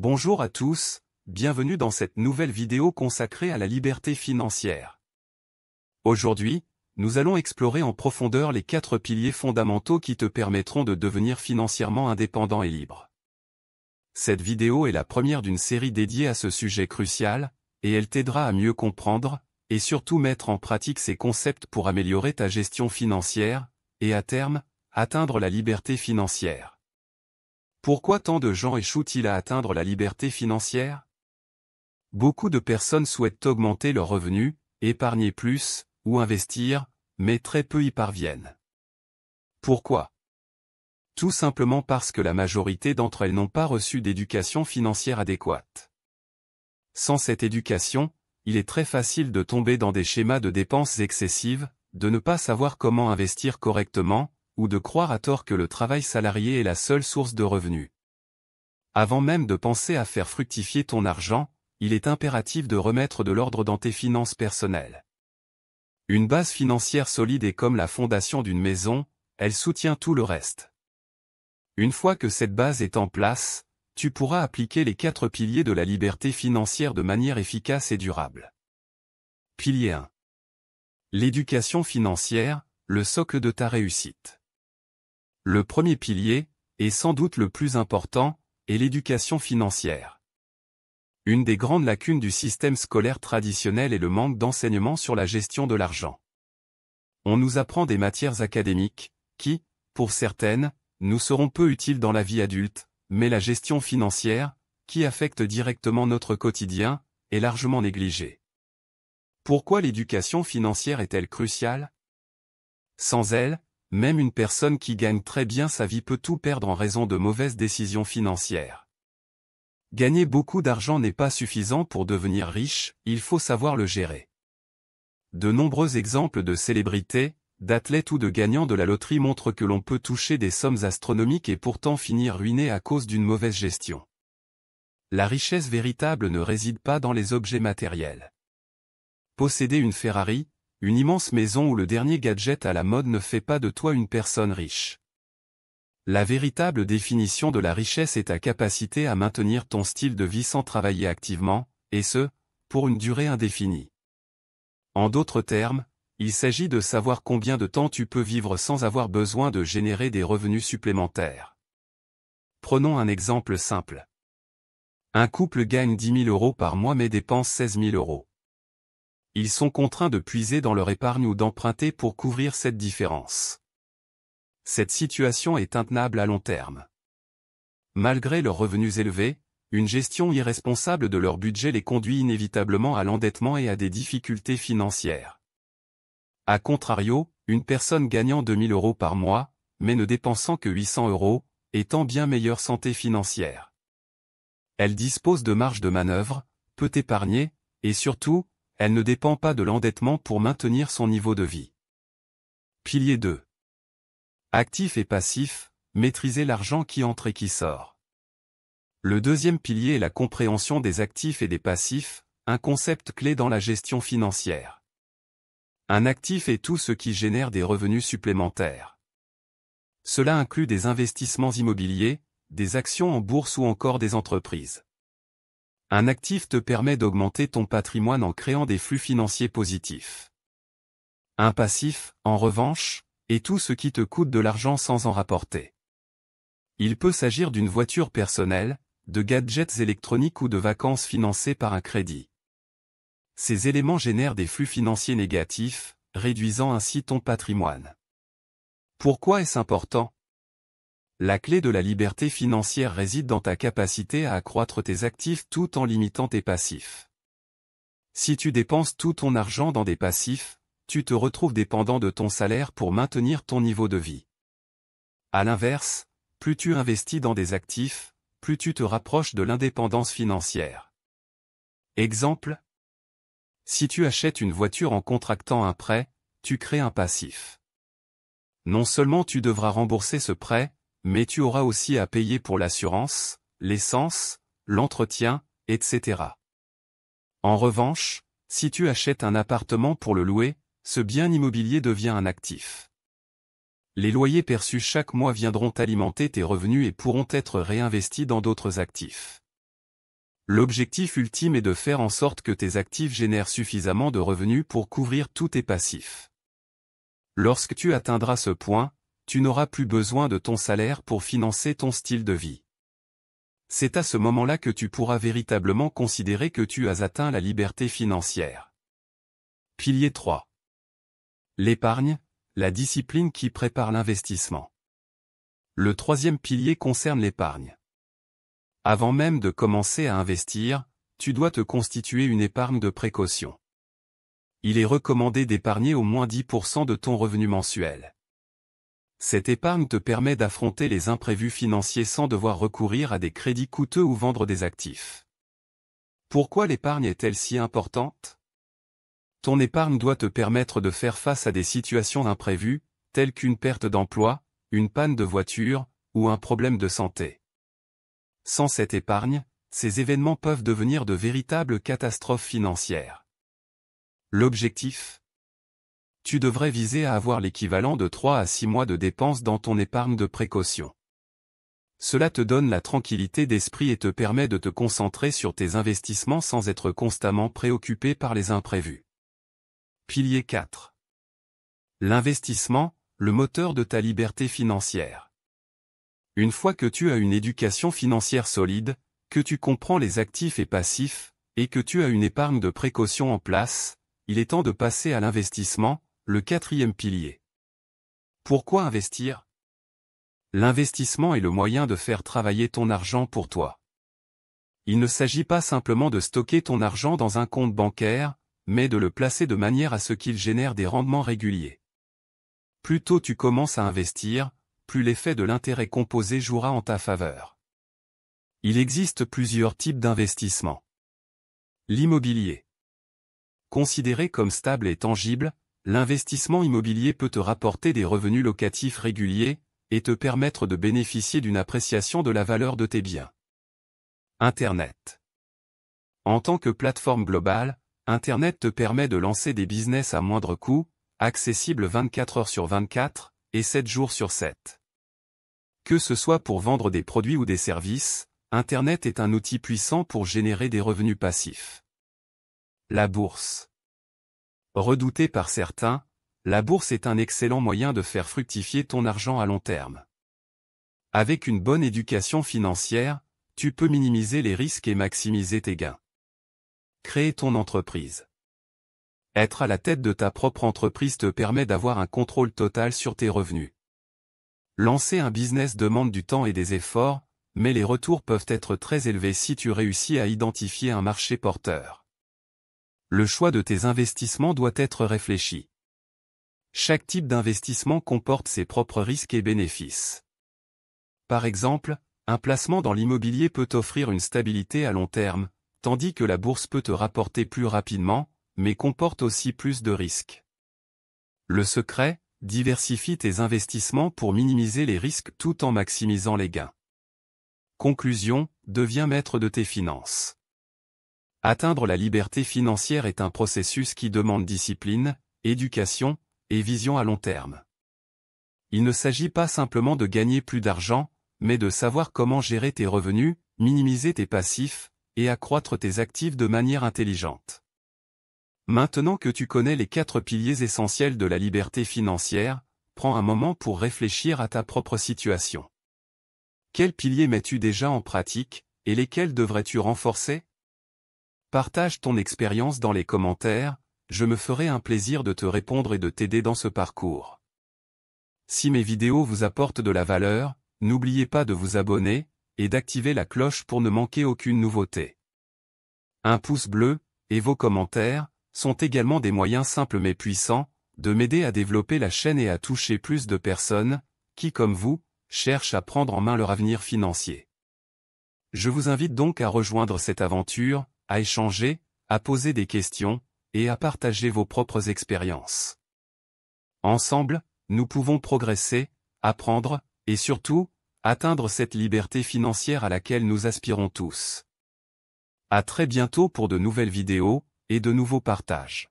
Bonjour à tous, bienvenue dans cette nouvelle vidéo consacrée à la liberté financière. Aujourd'hui, nous allons explorer en profondeur les 4 piliers fondamentaux qui te permettront de devenir financièrement indépendant et libre. Cette vidéo est la première d'une série dédiée à ce sujet crucial, et elle t'aidera à mieux comprendre, et surtout mettre en pratique ces concepts pour améliorer ta gestion financière, et à terme, atteindre la liberté financière. Pourquoi tant de gens échouent-ils à atteindre la liberté financière? Beaucoup de personnes souhaitent augmenter leurs revenus, épargner plus, ou investir, mais très peu y parviennent. Pourquoi? Tout simplement parce que la majorité d'entre elles n'ont pas reçu d'éducation financière adéquate. Sans cette éducation, il est très facile de tomber dans des schémas de dépenses excessives, de ne pas savoir comment investir correctement, ou de croire à tort que le travail salarié est la seule source de revenus. Avant même de penser à faire fructifier ton argent, il est impératif de remettre de l'ordre dans tes finances personnelles. Une base financière solide est comme la fondation d'une maison, elle soutient tout le reste. Une fois que cette base est en place, tu pourras appliquer les 4 piliers de la liberté financière de manière efficace et durable. Pilier 1. L'éducation financière, le socle de ta réussite. Le premier pilier, et sans doute le plus important, est l'éducation financière. Une des grandes lacunes du système scolaire traditionnel est le manque d'enseignement sur la gestion de l'argent. On nous apprend des matières académiques, qui, pour certaines, nous seront peu utiles dans la vie adulte, mais la gestion financière, qui affecte directement notre quotidien, est largement négligée. Pourquoi l'éducation financière est-elle cruciale? Sans elle, même une personne qui gagne très bien sa vie peut tout perdre en raison de mauvaises décisions financières. Gagner beaucoup d'argent n'est pas suffisant pour devenir riche, il faut savoir le gérer. De nombreux exemples de célébrités, d'athlètes ou de gagnants de la loterie montrent que l'on peut toucher des sommes astronomiques et pourtant finir ruiné à cause d'une mauvaise gestion. La richesse véritable ne réside pas dans les objets matériels. Posséder une Ferrari, une immense maison ou le dernier gadget à la mode ne fait pas de toi une personne riche. La véritable définition de la richesse est ta capacité à maintenir ton style de vie sans travailler activement, et ce, pour une durée indéfinie. En d'autres termes, il s'agit de savoir combien de temps tu peux vivre sans avoir besoin de générer des revenus supplémentaires. Prenons un exemple simple. Un couple gagne 10 000 € par mois mais dépense 16 000 €. Ils sont contraints de puiser dans leur épargne ou d'emprunter pour couvrir cette différence. Cette situation est intenable à long terme. Malgré leurs revenus élevés, une gestion irresponsable de leur budget les conduit inévitablement à l'endettement et à des difficultés financières. A contrario, une personne gagnant 2 000 € par mois, mais ne dépensant que 800 €, est en bien meilleure santé financière. Elle dispose de marge de manœuvre, peut épargner, et surtout, elle ne dépend pas de l'endettement pour maintenir son niveau de vie. Pilier 2. Actif et passif, maîtriser l'argent qui entre et qui sort. Le deuxième pilier est la compréhension des actifs et des passifs, un concept clé dans la gestion financière. Un actif est tout ce qui génère des revenus supplémentaires. Cela inclut des investissements immobiliers, des actions en bourse ou encore des entreprises. Un actif te permet d'augmenter ton patrimoine en créant des flux financiers positifs. Un passif, en revanche, est tout ce qui te coûte de l'argent sans en rapporter. Il peut s'agir d'une voiture personnelle, de gadgets électroniques ou de vacances financées par un crédit. Ces éléments génèrent des flux financiers négatifs, réduisant ainsi ton patrimoine. Pourquoi est-ce important? La clé de la liberté financière réside dans ta capacité à accroître tes actifs tout en limitant tes passifs. Si tu dépenses tout ton argent dans des passifs, tu te retrouves dépendant de ton salaire pour maintenir ton niveau de vie. À l'inverse, plus tu investis dans des actifs, plus tu te rapproches de l'indépendance financière. Exemple. Si tu achètes une voiture en contractant un prêt, tu crées un passif. Non seulement tu devras rembourser ce prêt, mais tu auras aussi à payer pour l'assurance, l'essence, l'entretien, etc. En revanche, si tu achètes un appartement pour le louer, ce bien immobilier devient un actif. Les loyers perçus chaque mois viendront alimenter tes revenus et pourront être réinvestis dans d'autres actifs. L'objectif ultime est de faire en sorte que tes actifs génèrent suffisamment de revenus pour couvrir tous tes passifs. Lorsque tu atteindras ce point, tu n'auras plus besoin de ton salaire pour financer ton style de vie. C'est à ce moment-là que tu pourras véritablement considérer que tu as atteint la liberté financière. Pilier 3. L'épargne, la discipline qui prépare l'investissement. Le troisième pilier concerne l'épargne. Avant même de commencer à investir, tu dois te constituer une épargne de précaution. Il est recommandé d'épargner au moins 10% de ton revenu mensuel. Cette épargne te permet d'affronter les imprévus financiers sans devoir recourir à des crédits coûteux ou vendre des actifs. Pourquoi l'épargne est-elle si importante? Ton épargne doit te permettre de faire face à des situations imprévues, telles qu'une perte d'emploi, une panne de voiture, ou un problème de santé. Sans cette épargne, ces événements peuvent devenir de véritables catastrophes financières. L'objectif? Tu devrais viser à avoir l'équivalent de 3 à 6 mois de dépenses dans ton épargne de précaution. Cela te donne la tranquillité d'esprit et te permet de te concentrer sur tes investissements sans être constamment préoccupé par les imprévus. Pilier 4. L'investissement, le moteur de ta liberté financière. Une fois que tu as une éducation financière solide, que tu comprends les actifs et passifs, et que tu as une épargne de précaution en place, il est temps de passer à l'investissement, le quatrième pilier. Pourquoi investir? L'investissement est le moyen de faire travailler ton argent pour toi. Il ne s'agit pas simplement de stocker ton argent dans un compte bancaire, mais de le placer de manière à ce qu'il génère des rendements réguliers. Plus tôt tu commences à investir, plus l'effet de l'intérêt composé jouera en ta faveur. Il existe plusieurs types d'investissements. L'immobilier. Considéré comme stable et tangible, l'investissement immobilier peut te rapporter des revenus locatifs réguliers, et te permettre de bénéficier d'une appréciation de la valeur de tes biens. Internet. En tant que plateforme globale, Internet te permet de lancer des business à moindre coût, accessibles 24 heures sur 24, et 7 jours sur 7. Que ce soit pour vendre des produits ou des services, Internet est un outil puissant pour générer des revenus passifs. La bourse. Redoutée par certains, la bourse est un excellent moyen de faire fructifier ton argent à long terme. Avec une bonne éducation financière, tu peux minimiser les risques et maximiser tes gains. Créer ton entreprise. Être à la tête de ta propre entreprise te permet d'avoir un contrôle total sur tes revenus. Lancer un business demande du temps et des efforts, mais les retours peuvent être très élevés si tu réussis à identifier un marché porteur. Le choix de tes investissements doit être réfléchi. Chaque type d'investissement comporte ses propres risques et bénéfices. Par exemple, un placement dans l'immobilier peut t'offrir une stabilité à long terme, tandis que la bourse peut te rapporter plus rapidement, mais comporte aussi plus de risques. Le secret, diversifie tes investissements pour minimiser les risques tout en maximisant les gains. Conclusion, deviens maître de tes finances. Atteindre la liberté financière est un processus qui demande discipline, éducation, et vision à long terme. Il ne s'agit pas simplement de gagner plus d'argent, mais de savoir comment gérer tes revenus, minimiser tes passifs, et accroître tes actifs de manière intelligente. Maintenant que tu connais les 4 piliers essentiels de la liberté financière, prends un moment pour réfléchir à ta propre situation. Quels piliers mets-tu déjà en pratique, et lesquels devrais-tu renforcer? Partage ton expérience dans les commentaires, je me ferai un plaisir de te répondre et de t'aider dans ce parcours. Si mes vidéos vous apportent de la valeur, n'oubliez pas de vous abonner, et d'activer la cloche pour ne manquer aucune nouveauté. Un pouce bleu, et vos commentaires, sont également des moyens simples mais puissants, de m'aider à développer la chaîne et à toucher plus de personnes, qui comme vous, cherchent à prendre en main leur avenir financier. Je vous invite donc à rejoindre cette aventure, à échanger, à poser des questions, et à partager vos propres expériences. Ensemble, nous pouvons progresser, apprendre, et surtout, atteindre cette liberté financière à laquelle nous aspirons tous. À très bientôt pour de nouvelles vidéos, et de nouveaux partages.